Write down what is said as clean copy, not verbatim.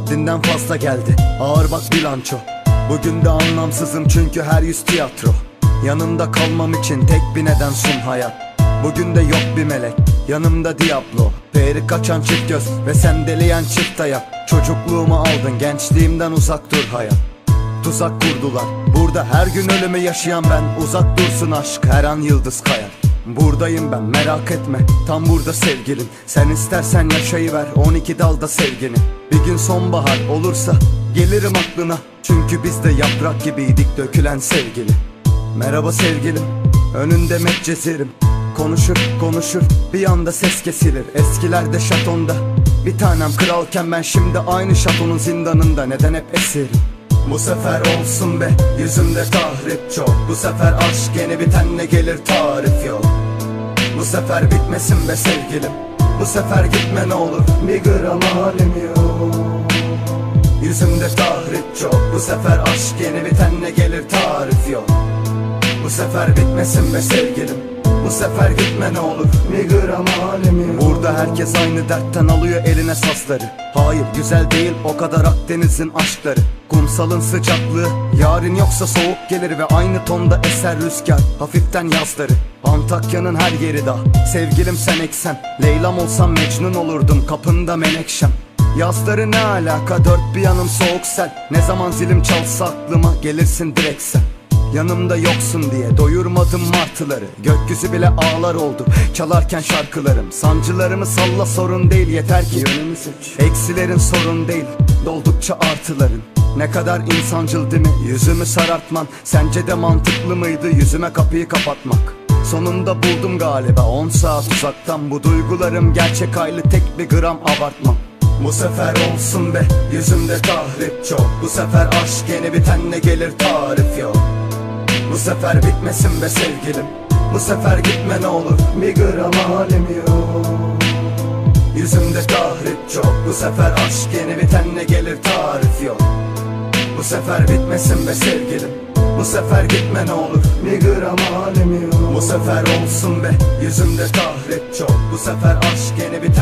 haddinden fazla geldi. Ağır bak bilanço. Bugün de anlamsızım çünkü her yüz tiyatro. Yanımda kalmam için tek bir neden sun hayat. Bugün de yok bir melek, yanımda Diablo. Peri kaçan çift göz ve sendeleyen çift ayak. Çocukluğumu aldın, gençliğimden uzak dur hayat. Tuzak kurdular, burada her gün ölümü yaşayan ben. Uzak dursun aşk, her an yıldız kayar. Buradayım ben, merak etme, tam burada sevgilin. Sen istersen yaşayıver 12 dalda sevgini. Bir gün sonbahar olursa gelirim aklına, çünkü biz de yaprak gibiydik dökülen sevgili. Merhaba sevgilim, önünde Medcezir'im. Konuşur konuşur bir anda ses kesilir. Eskilerde şatonda bir tanem kralken ben şimdi aynı şatonun zindanında. Neden hep esirim? Bu sefer olsun be, yüzümde tahrip çok. Bu sefer aşk yeni bitenle gelir, tarif yok. Bu sefer bitmesin be sevgilim, bu sefer gitme ne olur, bir gram halim yok. Yüzümde tahrip çok. Bu sefer aşk yeni bitenle gelir, tarif yok. Bu sefer bitmesin be sevgilim, bu sefer gitme ne olur, bir gram halim yok. Burada herkes aynı dertten alıyor eline sazları. Hayır güzel değil o kadar Akdeniz'in aşkları. Kumsalın sıcaklığı yarın yoksa soğuk gelir ve aynı tonda eser rüzgar hafiften yazları. Antakya'nın her yeri dağ, sevgilim sen eksen. Leylam olsam Mecnun olurdum, kapında menekşem. Yazları ne alaka, dört bir yanım soğuk sel. Ne zaman zilim çalsa aklıma gelirsin direkt sen. Yanımda yoksun diye doyurmadım martıları. Gökyüzü bile ağlar oldu çalarken şarkılarım. Sancılarımı salla sorun değil, yeter ki yönümü seç. Eksilerin sorun değil, doldukça artıların. Ne kadar insancıl değil mi yüzümü sarartman? Sence de mantıklı mıydı yüzüme kapıyı kapatmak? Sonunda buldum galiba 10 saat uzaktan. Bu duygularım gerçek hayli, tek bir gram abartmam. Bu sefer olsun be, yüzümde tahrip çok. Bu sefer aşk yeni bitenle gelir, tarif yok. Bu sefer bitmesin be sevgilim, bu sefer gitme ne olur, bir gram halim yok. Yüzümde tahrip çok. Bu sefer aşk yeni bitenle gelir, tarif yok. Bu sefer bitmesin be sevgilim, bu sefer gitme ne olur, bir gram halim yok. Bu sefer olsun be, yüzümde tahrip çok. Bu sefer aşk yeni bitenle